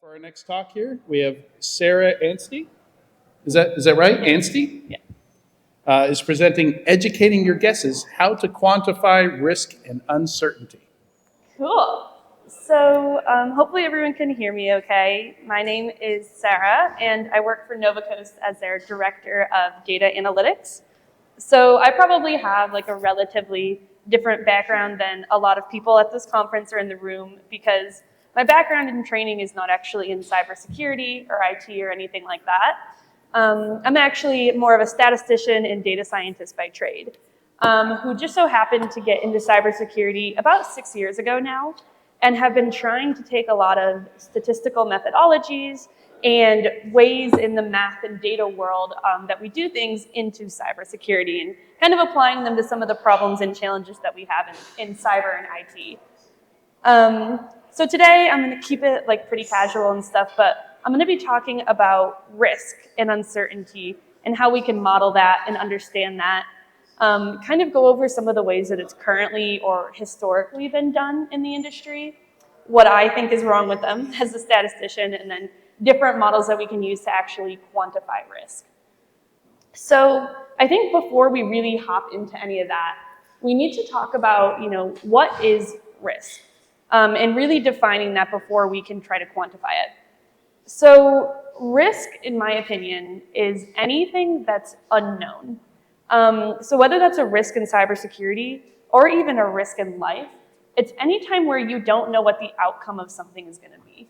For our next talk here, we have Sara Anstey. Is that right? Anstey? Yeah. Is presenting Educating Your Guesses, How to Quantify Risk and Uncertainty. Cool. So hopefully everyone can hear me okay. My name is Sara, and I work for Nova Coast as their Director of Data Analytics. So I probably have like a relatively different background than a lot of people at this conference or in the room because my background and training is not actually in cybersecurity or IT or anything like that. I'm actually more of a statistician and data scientist by trade, who just so happened to get into cybersecurity about 6 years ago now, and have been trying to take a lot of statistical methodologies and ways in the math and data world that we do things into cybersecurity and kind of applying them to some of the problems and challenges that we have in cyber and IT. So today I'm going to keep it like pretty casual and stuff, but I'm going to be talking about risk and uncertainty and how we can model that and understand that. Kind of go over some of the ways that it's currently or historically been done in the industry, what I think is wrong with them as a statistician, and then different models that we can use to actually quantify risk. So I think before we really hop into any of that, we need to talk about, what is risk? And really defining that before we can try to quantify it. So risk, in my opinion, is anything that's unknown. So whether that's a risk in cybersecurity or even a risk in life, it's any time where you don't know what the outcome of something is going to be.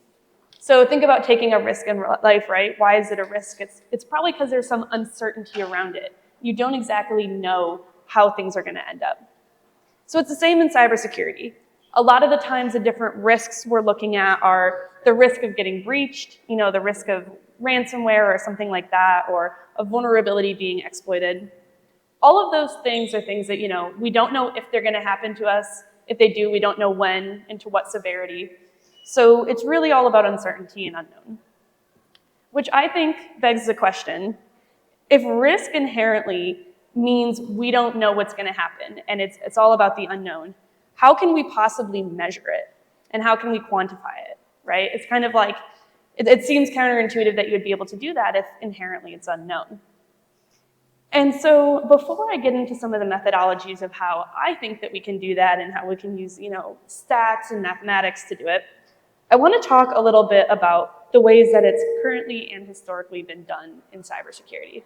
So think about taking a risk in life, right? Why is it a risk? It's probably because there's some uncertainty around it. You don't exactly know how things are going to end up. So it's the same in cybersecurity. A lot of the times the different risks we're looking at are the risk of getting breached, the risk of ransomware or something like that, or a vulnerability being exploited. All of those things are things that, we don't know if they're going to happen to us. If they do, we don't know when and to what severity. So it's really all about uncertainty and unknown, which I think begs the question, if risk inherently means we don't know what's going to happen and it's all about the unknown, how can we possibly measure it? And how can we quantify it, right? It's kind of like, it seems counterintuitive that you would be able to do that if inherently it's unknown. And so before I get into some of the methodologies of how I think that we can do that and how we can use, stats and mathematics to do it, I want to talk a little bit about the ways that it's currently and historically been done in cybersecurity.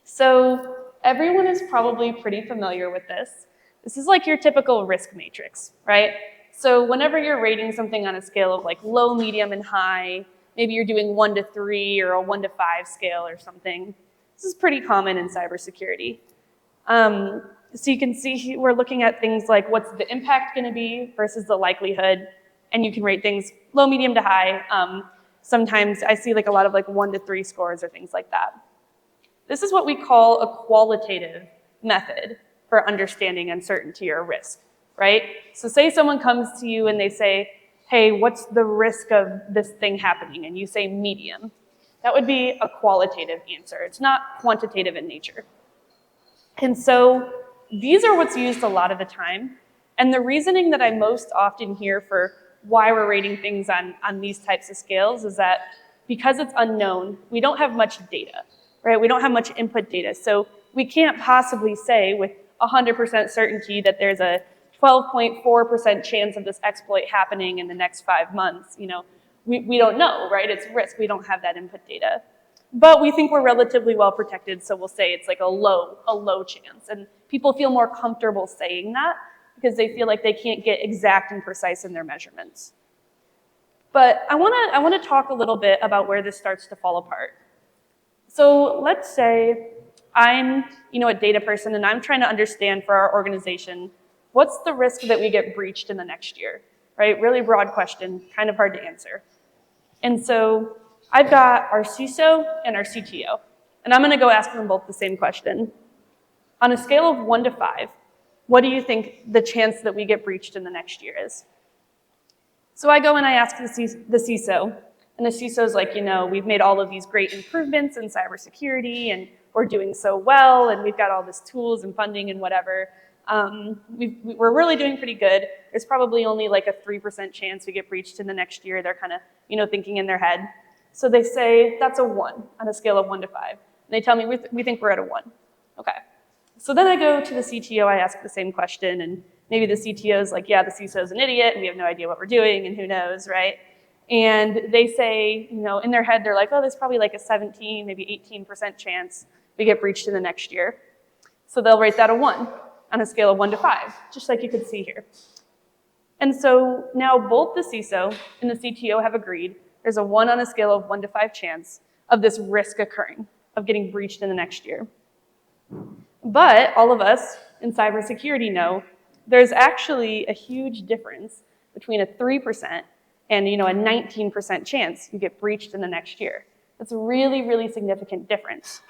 So everyone is probably pretty familiar with this. This is like your typical risk matrix, right? So whenever you're rating something on a scale of like low, medium, and high, maybe you're doing 1 to 3 or a 1 to 5 scale or something. This is pretty common in cybersecurity. So you can see we're looking at things like what's the impact going to be versus the likelihood, and you can rate things low, medium to high. Sometimes I see like a lot of like 1 to 3 scores or things like that. This is what we call a qualitative method for understanding uncertainty or risk, right? So say someone comes to you and they say, hey, what's the risk of this thing happening? And you say medium. That would be a qualitative answer. It's not quantitative in nature. And so these are what's used a lot of the time. And the reasoning that I most often hear for why we're rating things on these types of scales is that because it's unknown, we don't have much data, right? We don't have much input data. So we can't possibly say with 100% certainty that there's a 12.4% chance of this exploit happening in the next 5 months. We don't know, right? It's risk. We don't have that input data. But we think we're relatively well protected, so we'll say it's like a low chance. And people feel more comfortable saying that because they feel like they can't get exact and precise in their measurements. But I want to talk a little bit about where this starts to fall apart. So let's say I'm, a data person and I'm trying to understand for our organization, what's the risk that we get breached in the next year, right? Really broad question, kind of hard to answer. And so I've got our CISO and our CTO, and I'm gonna go ask them both the same question. On a scale of 1 to 5, what do you think the chance that we get breached in the next year is? So I go and I ask the CISO, and the CISO's like, we've made all of these great improvements in cybersecurity, and we're doing so well, and we've got all these tools and funding and whatever. We're really doing pretty good. There's probably only like a 3% chance we get breached in the next year. They're kind of, thinking in their head. So they say that's a 1 on a scale of 1 to 5. And they tell me we think we're at a 1. Okay. So then I go to the CTO, I ask the same question, and maybe the CTO's like, yeah, the CISO's an idiot, and we have no idea what we're doing, and who knows, right? And they say, in their head, they're like, oh, there's probably like a 17, maybe 18% chance we get breached in the next year. So they'll rate that a 1 on a scale of 1 to 5, just like you could see here. And so now both the CISO and the CTO have agreed there's a 1 on a scale of 1 to 5 chance of this risk occurring, of getting breached in the next year. But all of us in cybersecurity know there's actually a huge difference between a 3% and a 19% chance you get breached in the next year. That's a really, really significant difference.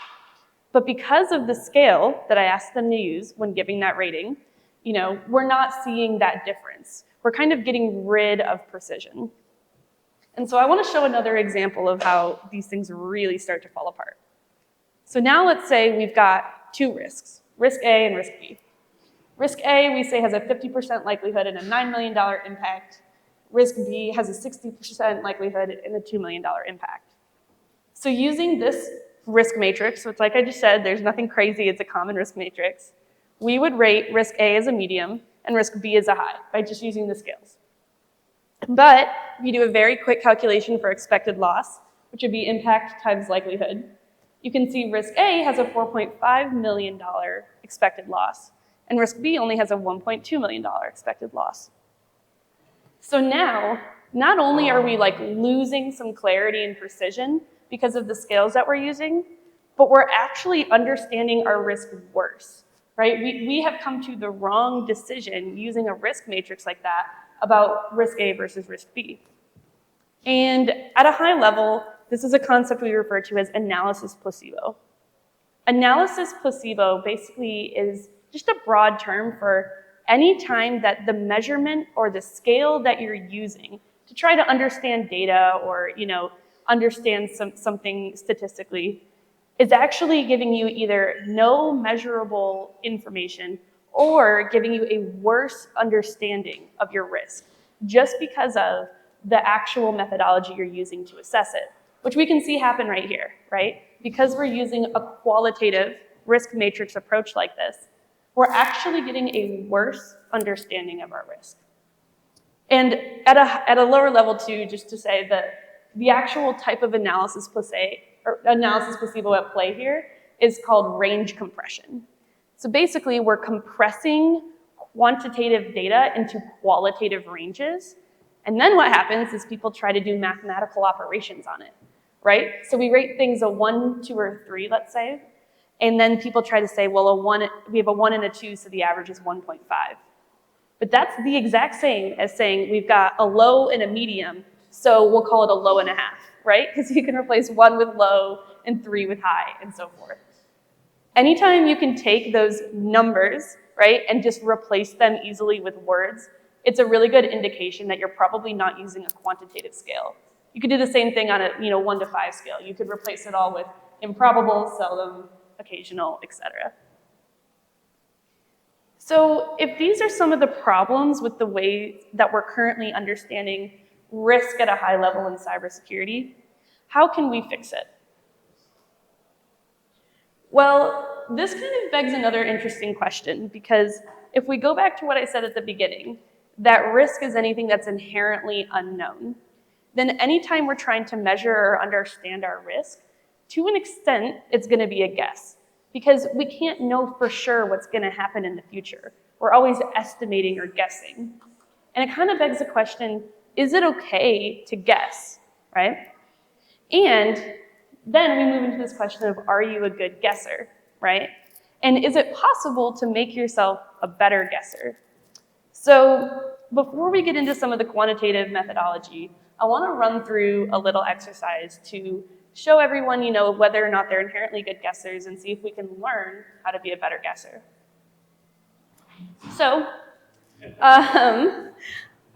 But because of the scale that I asked them to use when giving that rating, we're not seeing that difference. We're kind of getting rid of precision. And so I want to show another example of how these things really start to fall apart. So now let's say we've got 2 risks, risk A and risk B. Risk A, we say, has a 50% likelihood and a $9 million impact. Risk B has a 60% likelihood and a $2 million impact. So using this risk matrix, which like I just said, there's nothing crazy, it's a common risk matrix, we would rate risk A as a medium and risk B as a high by just using the scales. But if you do a very quick calculation for expected loss, which would be impact times likelihood, you can see risk A has a $4.5 million expected loss, and risk B only has a $1.2 million expected loss. So now, not only are we losing some clarity and precision because of the scales that we're using, but we're actually understanding our risk worse, right? We have come to the wrong decision using a risk matrix like that about risk A versus risk B. And at a high level, this is a concept we refer to as analysis placebo. Analysis placebo basically is just a broad term for any time that the measurement or the scale that you're using to try to understand data or understand something statistically is actually giving you either no measurable information or giving you a worse understanding of your risk just because of the actual methodology you're using to assess it, which we can see happen right here, right? Because we're using a qualitative risk matrix approach like this, we're actually getting a worse understanding of our risk. And at a lower level too, just to say that the actual type of analysis placebo at play here is called range compression. So basically, we're compressing quantitative data into qualitative ranges. And then what happens is people try to do mathematical operations on it, right? So we rate things a 1, 2, or 3, let's say. And then people try to say, well, we have a 1 and a 2, so the average is 1.5. But that's the exact same as saying we've got a low and a medium, so we'll call it a low and a half, right? Because you can replace 1 with low and 3 with high and so forth. Anytime you can take those numbers, right, and just replace them easily with words, it's a really good indication that you're probably not using a quantitative scale. You could do the same thing on a 1 to 5 scale. You could replace it all with improbable, seldom, occasional, etc. So if these are some of the problems with the way that we're currently understanding risk at a high level in cybersecurity, how can we fix it? Well, this kind of begs another interesting question, because if we go back to what I said at the beginning, that risk is anything that's inherently unknown, then anytime we're trying to measure or understand our risk, to an extent, it's going to be a guess, because we can't know for sure what's going to happen in the future. We're always estimating or guessing. And it kind of begs the question, is it okay to guess, right? And then we move into this question of, are you a good guesser, right? And is it possible to make yourself a better guesser? So before we get into some of the quantitative methodology, I want to run through a little exercise to show everyone, whether or not they're inherently good guessers and see if we can learn how to be a better guesser. So,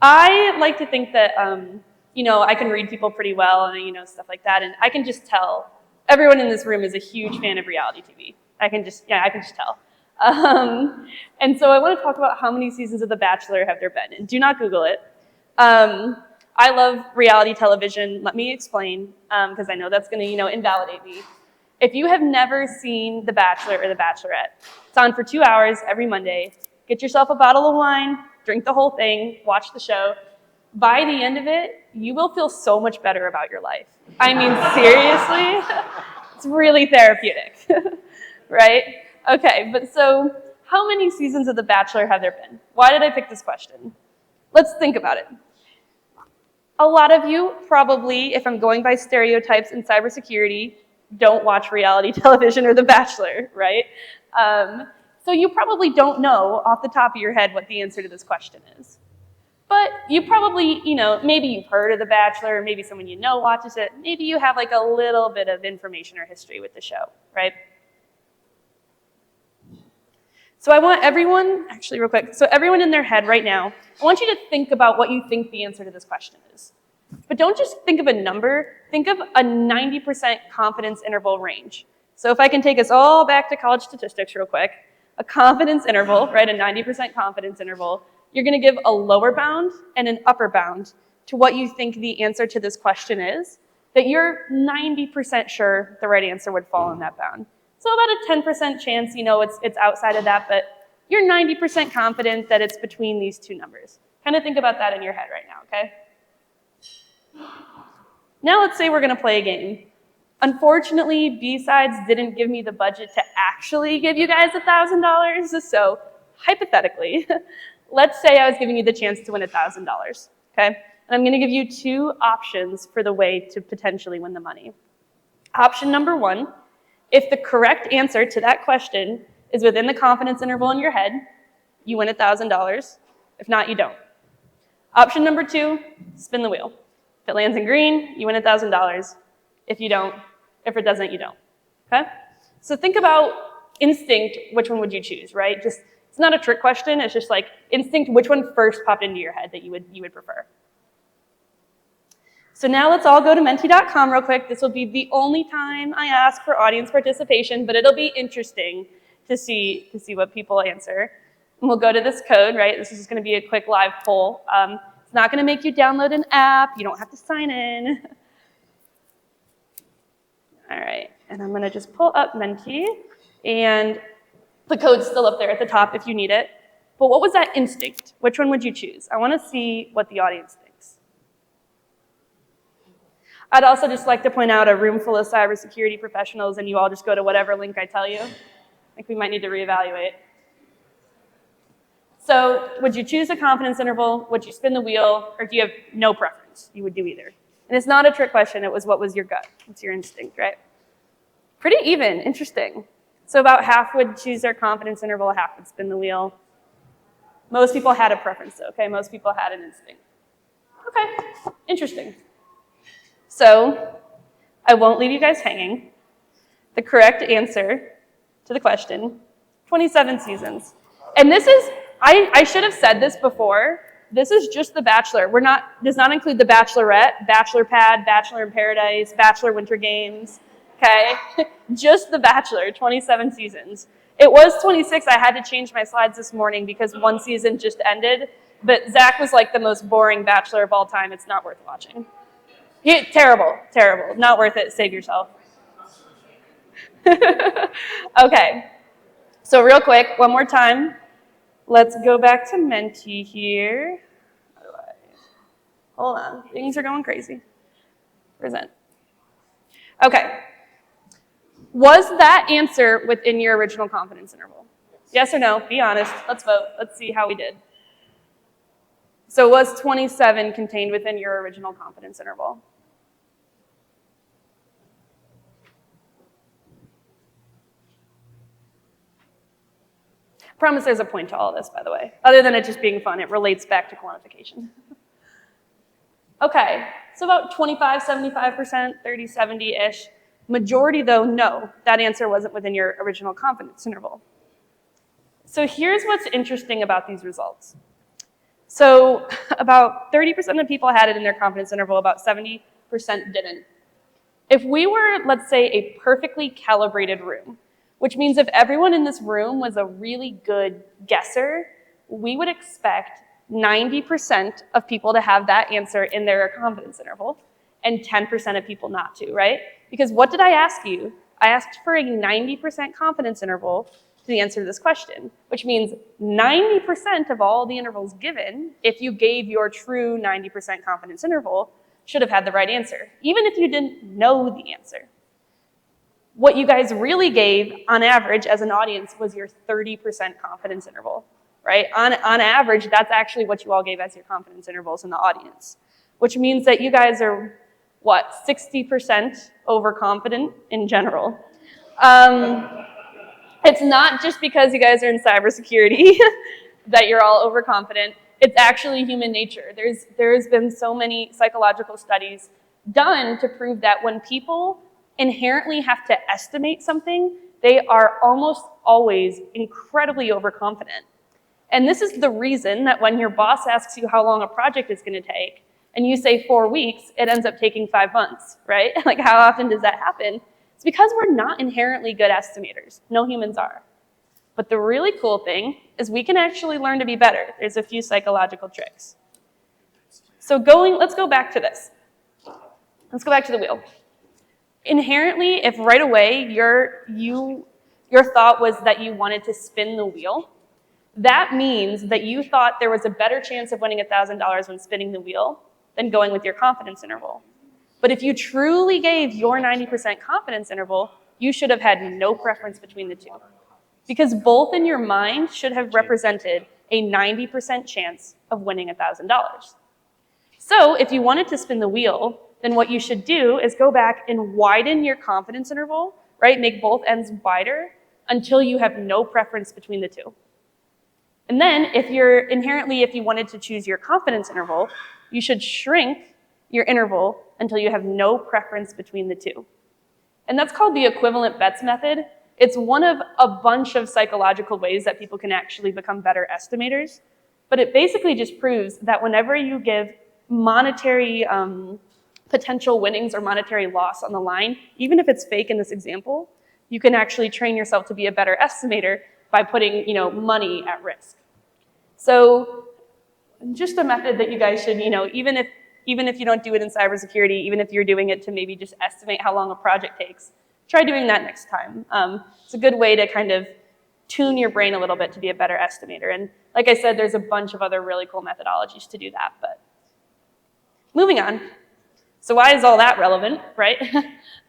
I like to think that, I can read people pretty well and, stuff like that. And I can just tell everyone in this room is a huge fan of reality TV. I can just tell. And so I want to talk about how many seasons of The Bachelor have there been. And do not Google it. I love reality television. Let me explain, because I know that's going to, invalidate me. If you have never seen The Bachelor or The Bachelorette, it's on for 2 hours every Monday. Get yourself a bottle of wine, drink the whole thing, watch the show. By the end of it, you will feel so much better about your life. I mean, seriously, it's really therapeutic, right? Okay, but so how many seasons of The Bachelor have there been? Why did I pick this question? Let's think about it. A lot of you probably, if I'm going by stereotypes in cybersecurity, don't watch reality television or The Bachelor, right? So you probably don't know off the top of your head what the answer to this question is. But you probably, maybe you've heard of The Bachelor, maybe someone you know watches it, maybe you have like a little bit of information or history with the show, right? So I want everyone, actually real quick, so everyone in their head right now, I want you to think about what you think the answer to this question is. But don't just think of a number, think of a 90% confidence interval range. So if I can take us all back to college statistics real quick, a confidence interval, right, a 90% confidence interval, you're gonna give a lower bound and an upper bound to what you think the answer to this question is, that you're 90% sure the right answer would fall in that bound. So about a 10% chance, it's outside of that, but you're 90% confident that it's between these two numbers. Kind of think about that in your head right now, okay? Now let's say we're gonna play a game. Unfortunately, B-Sides didn't give me the budget to actually give you guys $1,000, so hypothetically, let's say I was giving you the chance to win $1,000, okay? And I'm gonna give you two options for the way to potentially win the money. Option number one, if the correct answer to that question is within the confidence interval in your head, you win $1,000. If not, you don't. Option number two, spin the wheel. If it lands in green, you win $1,000. If you don't, if it doesn't, you don't, okay? So think about instinct, which one would you choose, right? It's not a trick question, it's just like instinct, which one first popped into your head that you would prefer. So now let's all go to menti.com real quick. This will be the only time I ask for audience participation, but it'll be interesting to see what people answer. And we'll go to this code, right? This is just gonna be a quick live poll. It's not gonna make you download an app. You don't have to sign in. All right, and I'm gonna just pull up Menti, and the code's still up there at the top if you need it. But what was that instinct? Which one would you choose? I wanna see what the audience thinks. I'd also just like to point out a room full of cybersecurity professionals and you all just go to whatever link I tell you. I think we might need to reevaluate. So would you choose a confidence interval? Would you spin the wheel? Or do you have no preference? You would do either. And it's not a trick question. It was what was your gut? What's your instinct, right? Pretty even, interesting. So about half would choose their confidence interval, half would spin the wheel. Most people had a preference though, okay? Most people had an instinct. Okay, interesting. So I won't leave you guys hanging. The correct answer to the question, 27 seasons. And this is, I should have said this before, this is just The Bachelor. Does not include The Bachelorette, Bachelor Pad, Bachelor in Paradise, Bachelor Winter Games, okay? Just The Bachelor, 27 seasons. It was 26, I had to change my slides this morning because one season just ended, but Zach was like the most boring Bachelor of all time. It's not worth watching. Terrible, terrible, not worth it, save yourself. Okay, so real quick, one more time. Let's go back to Menti here. Hold on, things are going crazy. Present. Okay. Was that answer within your original confidence interval? Yes or no? Be honest. Let's vote. Let's see how we did. So was 27 contained within your original confidence interval? I promise there's a point to all of this, by the way. Other than it just being fun, it relates back to quantification. Okay, so about 25, 75%, 30, 70-ish. Majority though, no, that answer wasn't within your original confidence interval. So here's what's interesting about these results. So about 30% of people had it in their confidence interval, about 70% didn't. If we were, let's say, a perfectly calibrated room, which means if everyone in this room was a really good guesser, we would expect 90% of people to have that answer in their confidence interval and 10% of people not to, right? Because what did I ask you? I asked for a 90% confidence interval to the answer to this question, which means 90% of all the intervals given, if you gave your true 90% confidence interval, should have had the right answer, even if you didn't know the answer. What you guys really gave on average as an audience was your 30% confidence interval, right? On average, that's actually what you all gave as your confidence intervals in the audience, which means that you guys are, what, 60% overconfident in general. It's not just because you guys are in cybersecurity that you're all overconfident. It's actually human nature. There's been so many psychological studies done to prove that when people inherently have to estimate something, they are almost always incredibly overconfident. And this is the reason that when your boss asks you how long a project is going to take, and you say 4 weeks, it ends up taking 5 months, right? Like, how often does that happen? It's because we're not inherently good estimators. No humans are. But the really cool thing is we can actually learn to be better. There's a few psychological tricks. So let's go back to this. Let's go back to the wheel. Inherently, if right away your thought was that you wanted to spin the wheel, that means that you thought there was a better chance of winning $1,000 when spinning the wheel than going with your confidence interval. But if you truly gave your 90% confidence interval, you should have had no preference between the two. Because both in your mind should have represented a 90% chance of winning $1,000. So if you wanted to spin the wheel, then what you should do is go back and widen your confidence interval, right? Make both ends wider until you have no preference between the two. And then if you wanted to choose your confidence interval, you should shrink your interval until you have no preference between the two. And that's called the equivalent bets method. It's one of a bunch of psychological ways that people can actually become better estimators. But it basically just proves that whenever you give monetary potential winnings or monetary loss on the line, even if it's fake in this example, you can actually train yourself to be a better estimator by putting, money at risk. So just a method that you guys should, even if you don't do it in cybersecurity, even if you're doing it to maybe just estimate how long a project takes, try doing that next time. It's a good way to kind of tune your brain a little bit to be a better estimator. And like I said, there's a bunch of other really cool methodologies to do that. But moving on. So why is all that relevant, right?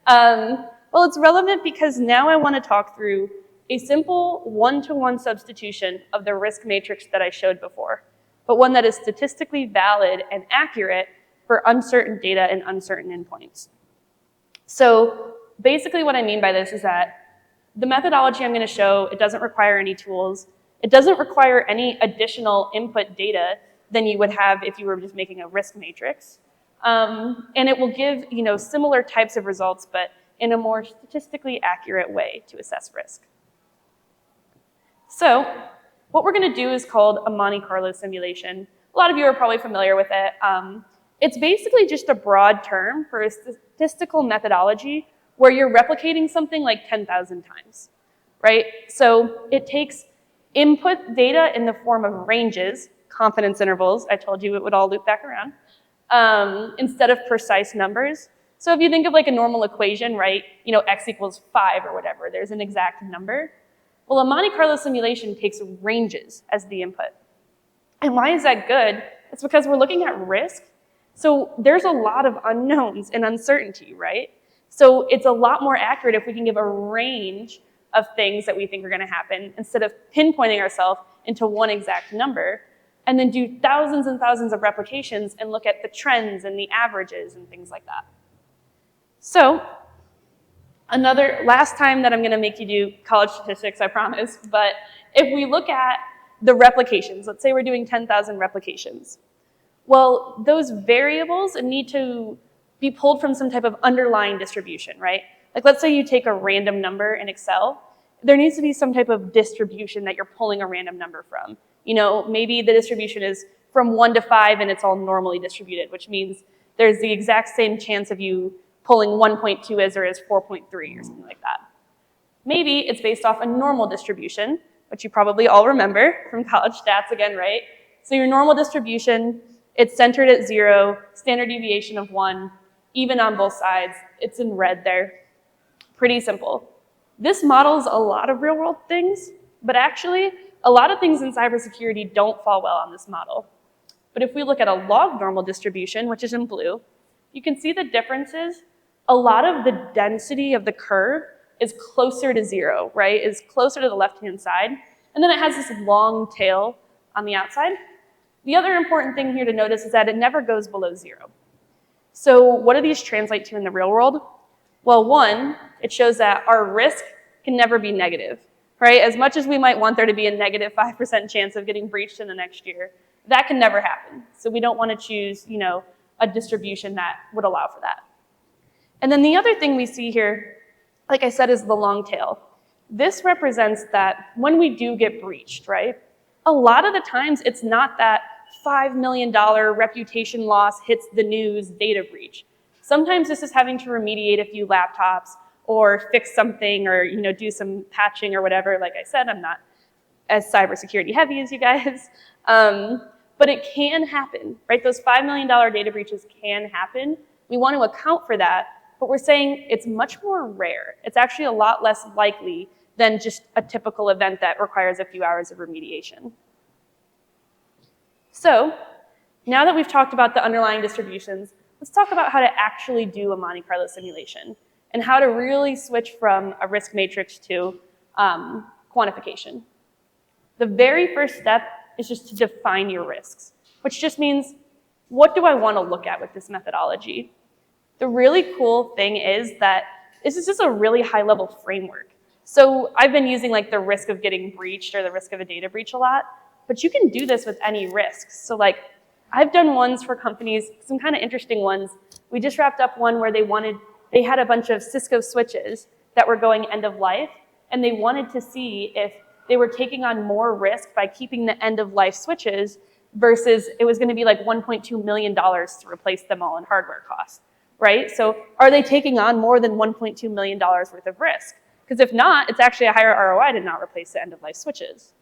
Well, it's relevant because now I want to talk through a simple one-to-one substitution of the risk matrix that I showed before, but one that is statistically valid and accurate for uncertain data and uncertain endpoints. So basically what I mean by this is that the methodology I'm going to show, it doesn't require any tools. It doesn't require any additional input data than you would have if you were just making a risk matrix. And it will give similar types of results, but in a more statistically accurate way to assess risk. So what we're going to do is called a Monte Carlo simulation. A lot of you are probably familiar with it. It's basically just a broad term for a statistical methodology where you're replicating something like 10,000 times, right? So it takes input data in the form of ranges, confidence intervals. I told you it would all loop back around, instead of precise numbers. So if you think of like a normal equation, right, x equals 5 or whatever, there's an exact number. Well, a Monte Carlo simulation takes ranges as the input. And why is that good? It's because we're looking at risk. So there's a lot of unknowns and uncertainty, right? So it's a lot more accurate if we can give a range of things that we think are going to happen instead of pinpointing ourselves into one exact number and then do thousands and thousands of replications and look at the trends and the averages and things like that. So last time that I'm going to make you do college statistics, I promise, but if we look at the replications, let's say we're doing 10,000 replications. Well, those variables need to be pulled from some type of underlying distribution, right? Like let's say you take a random number in Excel, there needs to be some type of distribution that you're pulling a random number from. Maybe the distribution is from 1 to 5 and it's all normally distributed, which means there's the exact same chance of you pulling 1.2 as there is 4.3 or something like that. Maybe it's based off a normal distribution, which you probably all remember from college stats again, right? So your normal distribution, it's centered at 0, standard deviation of 1, even on both sides. It's in red there. Pretty simple. This models a lot of real-world things, but actually, a lot of things in cybersecurity don't fall well on this model. But if we look at a log normal distribution, which is in blue, you can see the differences. A lot of the density of the curve is closer to 0, right? Is closer to the left-hand side. And then it has this long tail on the outside. The other important thing here to notice is that it never goes below 0. So what do these translate to in the real world? Well, one, it shows that our risk can never be negative, right? As much as we might want there to be a negative 5% chance of getting breached in the next year, that can never happen. So we don't want to choose, a distribution that would allow for that. And then the other thing we see here, like I said, is the long tail. This represents that when we do get breached, right? A lot of the times it's not that $5 million reputation loss hits the news data breach. Sometimes this is having to remediate a few laptops or fix something or do some patching or whatever. Like I said, I'm not as cybersecurity heavy as you guys. But it can happen, right? Those $5 million data breaches can happen. We want to account for that, but we're saying it's much more rare. It's actually a lot less likely than just a typical event that requires a few hours of remediation. So now that we've talked about the underlying distributions, let's talk about how to actually do a Monte Carlo simulation and how to really switch from a risk matrix to quantification. The very first step is just to define your risks, which just means, what do I want to look at with this methodology? The really cool thing is that this is just a really high-level framework. So I've been using like the risk of getting breached or the risk of a data breach a lot, but you can do this with any risks. So like I've done ones for companies, some kind of interesting ones. We just wrapped up one where they had a bunch of Cisco switches that were going end of life, and they wanted to see if they were taking on more risk by keeping the end of life switches versus it was going to be like $1.2 million to replace them all in hardware costs, right? So are they taking on more than $1.2 million worth of risk? Because if not, it's actually a higher ROI to not replace the end of life switches.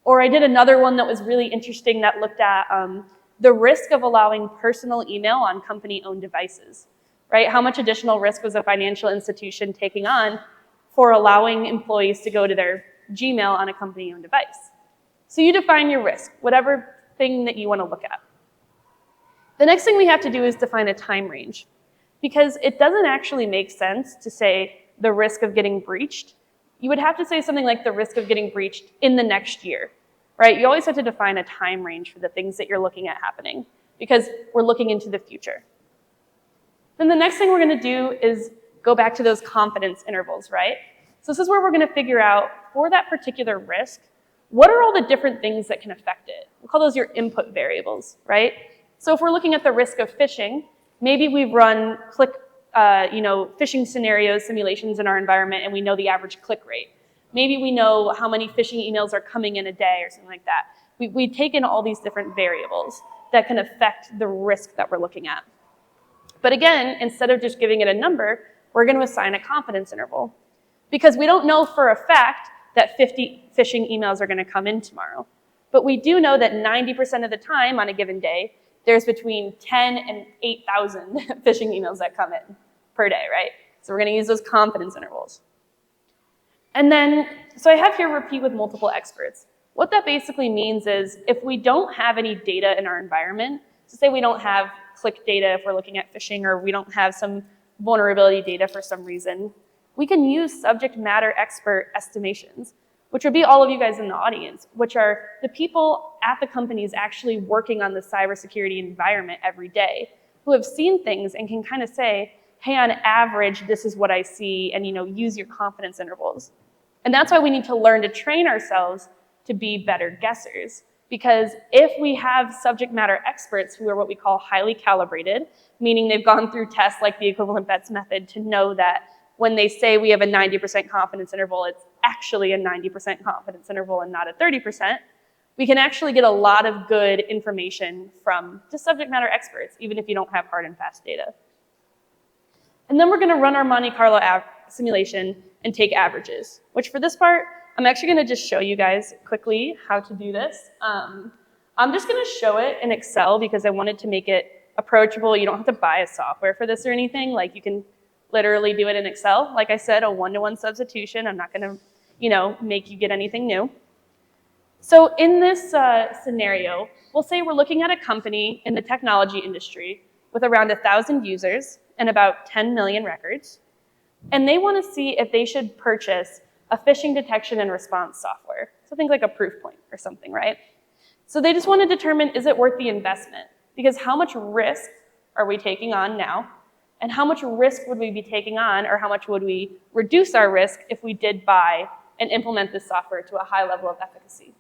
Or I did another one that was really interesting that looked at the risk of allowing personal email on company-owned devices, right? How much additional risk was a financial institution taking on for allowing employees to go to their Gmail on a company-owned device? So you define your risk, whatever thing that you want to look at. The next thing we have to do is define a time range, because it doesn't actually make sense to say the risk of getting breached. You would have to say something like the risk of getting breached in the next year, right? You always have to define a time range for the things that you're looking at happening, because we're looking into the future. Then the next thing we're going to do is go back to those confidence intervals, right? So this is where we're going to figure out, for that particular risk, what are all the different things that can affect it? We'll call those your input variables, right? So if we're looking at the risk of phishing, maybe we've run phishing scenarios, simulations in our environment, and we know the average click rate. Maybe we know how many phishing emails are coming in a day or something like that. We take in all these different variables that can affect the risk that we're looking at. But again, instead of just giving it a number, we're going to assign a confidence interval, because we don't know for a fact that 50 phishing emails are going to come in tomorrow. But we do know that 90% of the time on a given day, there's between 10 and 8,000 phishing emails that come in per day, right? So we're going to use those confidence intervals. And then, so I have here repeat with multiple experts. What that basically means is if we don't have any data in our environment, so say we don't have click data if we're looking at phishing, or we don't have some vulnerability data for some reason, we can use subject matter expert estimations, which would be all of you guys in the audience, which are the people at the companies actually working on the cybersecurity environment every day, who have seen things and can kind of say, hey, on average, this is what I see, and use your confidence intervals. And that's why we need to learn to train ourselves to be better guessers. Because if we have subject matter experts who are what we call highly calibrated, meaning they've gone through tests like the equivalent bets method to know that when they say we have a 90% confidence interval, it's actually a 90% confidence interval and not a 30%, we can actually get a lot of good information from just subject matter experts, even if you don't have hard and fast data. And then we're going to run our Monte Carlo simulation and take averages, which for this part, I'm actually gonna just show you guys quickly how to do this. I'm just gonna show it in Excel because I wanted to make it approachable. You don't have to buy a software for this or anything. Like you can literally do it in Excel. Like I said, a one-to-one substitution. I'm not gonna, make you get anything new. So in this scenario, we'll say we're looking at a company in the technology industry with around 1,000 users and about 10 million records. And they want to see if they should purchase a phishing detection and response software. So think like a proof point or something, right? So they just want to determine, is it worth the investment? Because how much risk are we taking on now? And how much risk would we be taking on, or how much would we reduce our risk if we did buy and implement this software to a high level of efficacy?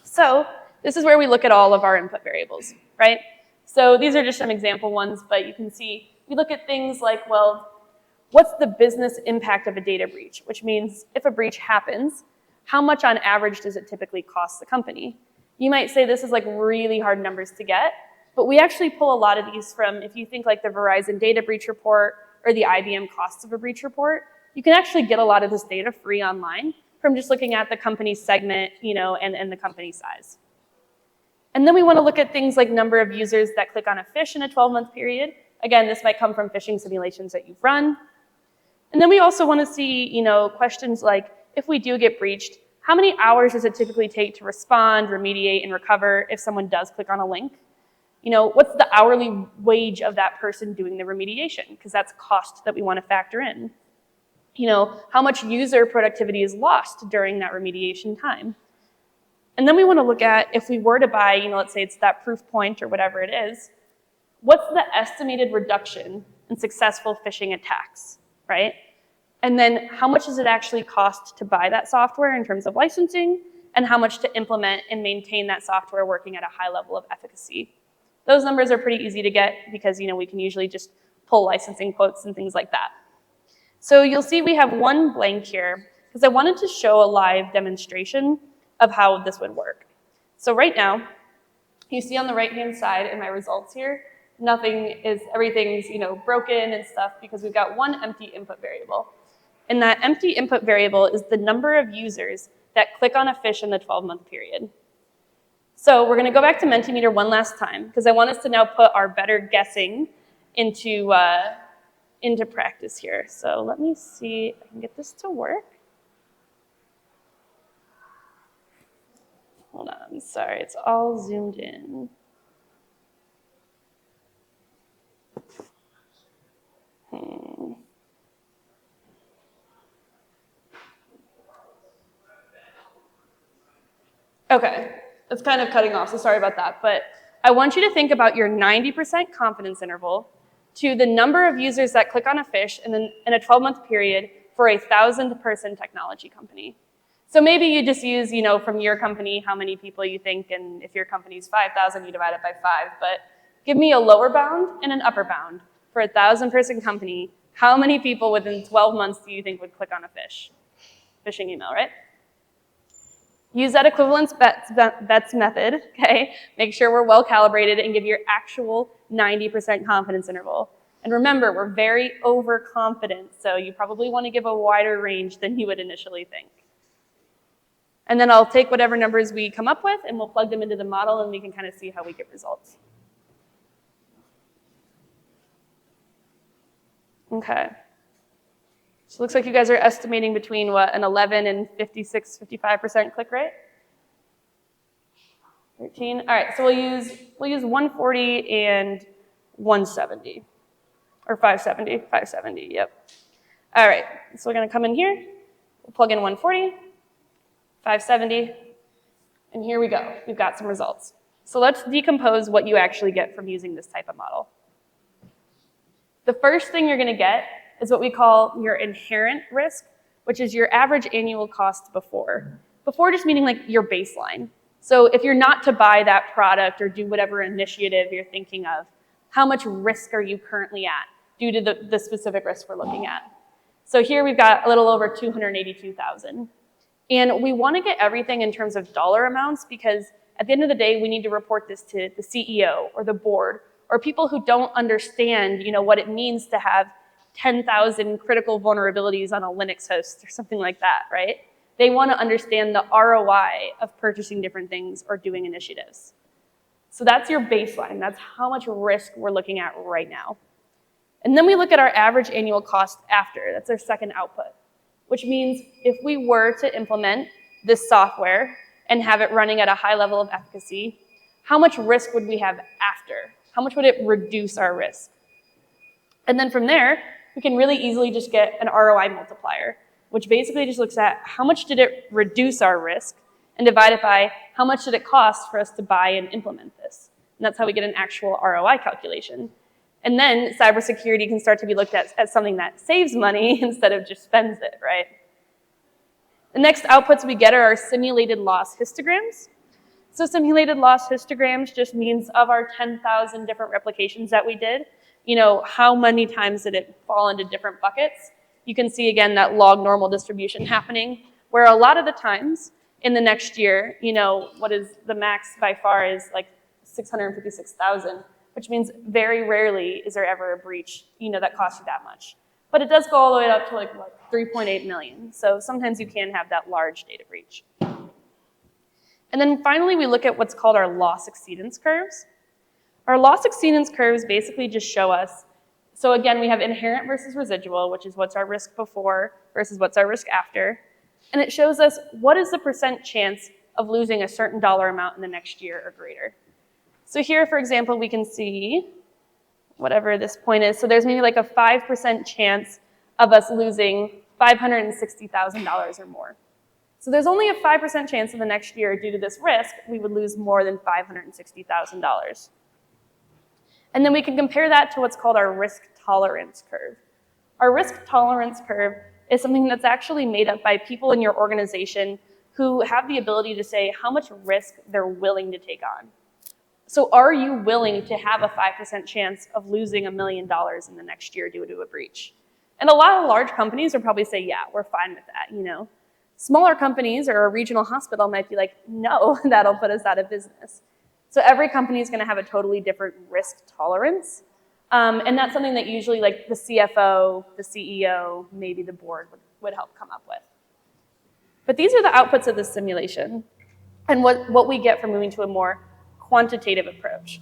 So this is where we look at all of our input variables, right? So these are just some example ones, but you can see we look at things like, well, what's the business impact of a data breach? Which means if a breach happens, how much on average does it typically cost the company? You might say this is like really hard numbers to get, but we actually pull a lot of these from, if you think like the Verizon data breach report or the IBM costs of a breach report, you can actually get a lot of this data free online from just looking at the company segment, and the company size. And then we want to look at things like number of users that click on a phish in a 12-month period. Again, this might come from phishing simulations that you've run. And then we also want to see, questions like, if we do get breached, how many hours does it typically take to respond, remediate, and recover if someone does click on a link? What's the hourly wage of that person doing the remediation? Because that's cost that we want to factor in. How much user productivity is lost during that remediation time. And then we want to look at, if we were to buy, let's say it's that proof point or whatever it is, what's the estimated reduction in successful phishing attacks, right? And then how much does it actually cost to buy that software in terms of licensing, and how much to implement and maintain that software working at a high level of efficacy? Those numbers are pretty easy to get because we can usually just pull licensing quotes and things like that. So you'll see we have one blank here because I wanted to show a live demonstration of how this would work. So right now, you see on the right-hand side in my results here, everything's broken and stuff because we've got one empty input variable. And that empty input variable is the number of users that click on a phish in the 12-month period. So we're gonna go back to Mentimeter one last time because I want us to now put our better guessing into practice here. So let me see if I can get this to work. Hold on, sorry, it's all zoomed in. Okay, it's kind of cutting off, so sorry about that. But I want you to think about your 90% confidence interval to the number of users that click on a phish in a 12-month period for a 1,000-person technology company. So maybe you just use, from your company, how many people you think, and if your company's 5,000, you divide it by 5. But give me a lower bound and an upper bound. For a 1,000-person company, how many people within 12 months do you think would click on a phishing email, right? Use that equivalence bets method, okay? Make sure we're well calibrated and give your actual 90% confidence interval. And remember, we're very overconfident, so you probably want to give a wider range than you would initially think. And then I'll take whatever numbers we come up with and we'll plug them into the model and we can kind of see how we get results. Okay. So it looks like you guys are estimating between an 11 and 56, 55% click rate? 13. All right, so we'll use 140 and 170. Or 570, yep. All right, so we're gonna come in here, we'll plug in 140, 570, and here we go. We've got some results. So let's decompose what you actually get from using this type of model. The first thing you're gonna get is what we call your inherent risk, which is your average annual cost before. Before just meaning like your baseline. So if you're not to buy that product or do whatever initiative you're thinking of, how much risk are you currently at due to the specific risk we're looking at? So here we've got a little over 282,000. And we want to get everything in terms of dollar amounts because at the end of the day, we need to report this to the CEO or the board or people who don't understand, what it means to have 10,000 critical vulnerabilities on a Linux host or something like that, right? They want to understand the ROI of purchasing different things or doing initiatives. So that's your baseline. That's how much risk we're looking at right now. And then we look at our average annual cost after. That's our second output, which means if we were to implement this software and have it running at a high level of efficacy, how much risk would we have after? How much would it reduce our risk? And then from there, we can really easily just get an ROI multiplier, which basically just looks at how much did it reduce our risk and divide it by how much did it cost for us to buy and implement this. And that's how we get an actual ROI calculation. And then cybersecurity can start to be looked at as something that saves money instead of just spends it, right? The next outputs we get are our simulated loss histograms. So simulated loss histograms just means of our 10,000 different replications that we did, how many times did it fall into different buckets? You can see again that log normal distribution happening, where a lot of the times in the next year, what is the max by far is like 656,000, which means very rarely is there ever a breach, that costs you that much. But it does go all the way up to like 3.8 million. So sometimes you can have that large data breach. And then finally, we look at what's called our loss exceedance curves. Our loss exceedance curves basically just show us, so again, we have inherent versus residual, which is what's our risk before versus what's our risk after. And it shows us what is the % chance of losing a certain dollar amount in the next year or greater. So here, for example, we can see whatever this point is. So there's maybe like a 5% chance of us losing $560,000 or more. So there's only a 5% chance in the next year due to this risk, we would lose more than $560,000. And then we can compare that to what's called our risk tolerance curve. Our risk tolerance curve is something that's actually made up by people in your organization who have the ability to say how much risk they're willing to take on. So are you willing to have a 5% chance of losing $1 million in the next year due to a breach? And a lot of large companies would probably say, yeah, we're fine with that, Smaller companies or a regional hospital might be like, no, that'll put us out of business. So every company is going to have a totally different risk tolerance. And that's something that usually like the CFO, the CEO, maybe the board would help come up with. But these are the outputs of the simulation and what we get from moving to a more quantitative approach.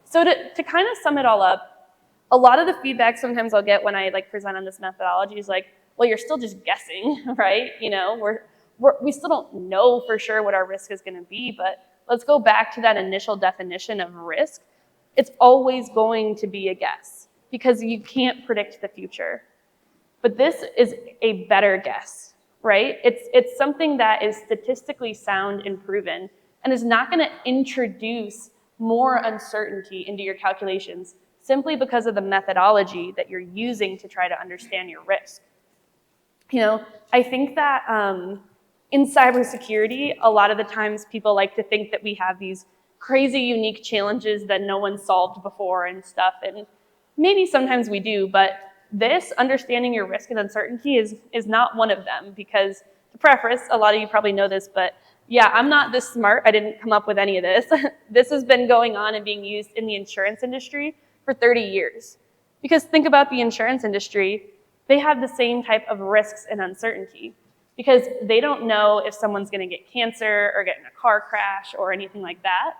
So to kind of sum it all up, a lot of the feedback sometimes I'll get when I present on this methodology is like, well, you're still just guessing, right? We still don't know for sure what our risk is going to be, but let's go back to that initial definition of risk. It's always going to be a guess because you can't predict the future. But this is a better guess, right? It's something that is statistically sound and proven and is not going to introduce more uncertainty into your calculations simply because of the methodology that you're using to try to understand your risk. I think that in cybersecurity, a lot of the times people like to think that we have these crazy unique challenges that no one solved before and stuff, and maybe sometimes we do, but this, understanding your risk and uncertainty, is not one of them, because to preface, a lot of you probably know this, but yeah, I'm not this smart. I didn't come up with any of this. This has been going on and being used in the insurance industry for 30 years. Because think about the insurance industry, they have the same type of risks and uncertainty because they don't know if someone's going to get cancer or get in a car crash or anything like that.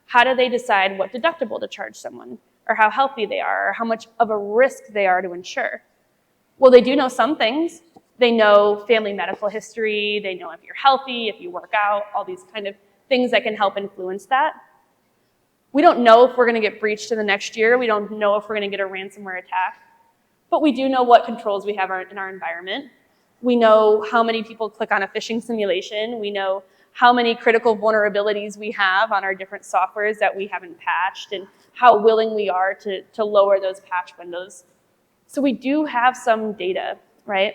How do they decide what deductible to charge someone or how healthy they are or how much of a risk they are to insure? Well, they do know some things. They know family medical history. They know if you're healthy, if you work out, all these kind of things that can help influence that. We don't know if we're going to get breached in the next year. We don't know if we're going to get a ransomware attack. But we do know what controls we have in our environment. We know how many people click on a phishing simulation. We know how many critical vulnerabilities we have on our different softwares that we haven't patched and how willing we are to lower those patch windows. So we do have some data, right?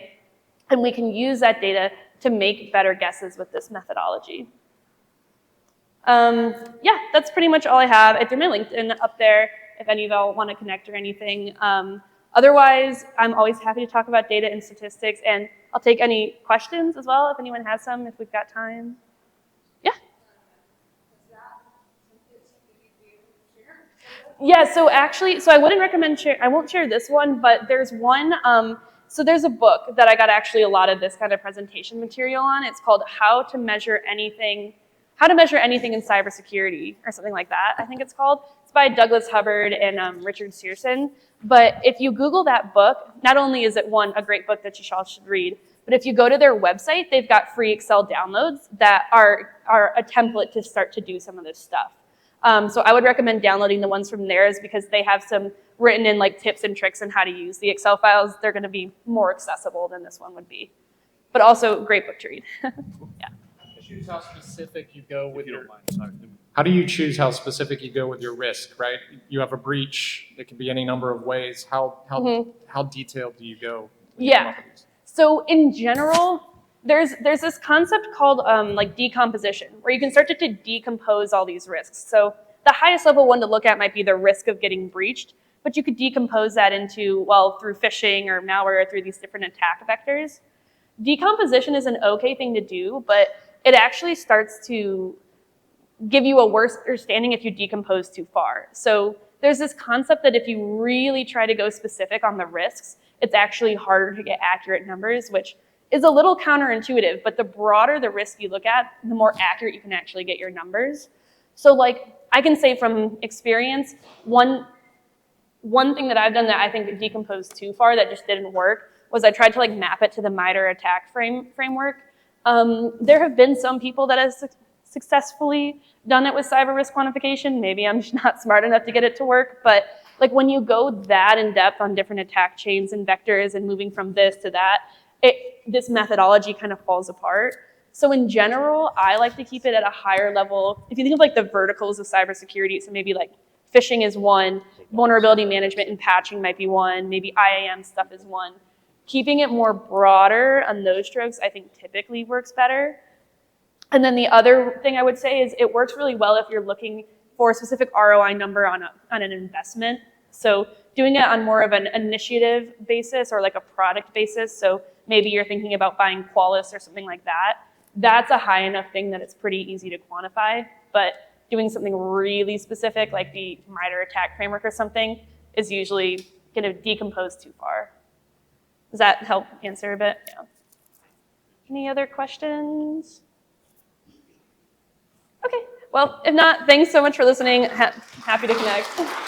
And we can use that data to make better guesses with this methodology. Yeah, that's pretty much all I have. I threw my LinkedIn up there if any of y'all want to connect or anything. Otherwise, I'm always happy to talk about data and statistics, and I'll take any questions as well if anyone has some, if we've got time. Yeah? Yeah, so actually, I wouldn't recommend I won't share this one, but there's one, so there's a book that I got actually a lot of this kind of presentation material on. It's called How to Measure Anything in Cybersecurity, or something like that, I think it's called. It's by Douglas Hubbard and Richard Searson. But if you Google that book, not only is it a great book that you all should read, but if you go to their website, they've got free Excel downloads that are a template to start to do some of this stuff. So I would recommend downloading the ones from theirs because they have some written in like tips and tricks on how to use the Excel files. They're going to be more accessible than this one would be, but also a great book to read. Yeah. Choose how specific you go with your. How do you choose how specific you go with your risk? Right, you have a breach. It can be any number of ways. How detailed do you go? Yeah. So in general, there's this concept called like decomposition, where you can start to decompose all these risks. So the highest level one to look at might be the risk of getting breached, but you could decompose that into, well, through phishing or malware, or through these different attack vectors. Decomposition is an okay thing to do, but it actually starts to give you a worse understanding if you decompose too far. So there's this concept that if you really try to go specific on the risks, it's actually harder to get accurate numbers, which is a little counterintuitive, but the broader the risk you look at, the more accurate you can actually get your numbers. So like, I can say from experience, one thing that I've done that I think decomposed too far that just didn't work was I tried to like map it to the MITRE attack framework. There have been some people that have successfully done it with cyber risk quantification. Maybe I'm just not smart enough to get it to work, but like when you go that in depth on different attack chains and vectors and moving from this to that, this methodology kind of falls apart. So in general, I like to keep it at a higher level. If you think of like the verticals of cybersecurity, so maybe like phishing is one, vulnerability management and patching might be one, maybe IAM stuff is one. Keeping it more broader on those strokes, I think typically works better. And then the other thing I would say is it works really well if you're looking for a specific ROI number on an investment. So doing it on more of an initiative basis or like a product basis. So maybe you're thinking about buying Qualys or something like that. That's a high enough thing that it's pretty easy to quantify. But doing something really specific like the MITRE attack framework or something is usually going to decompose too far. Does that help answer a bit? Yeah. Any other questions? Okay, well, if not, thanks so much for listening. Happy to connect.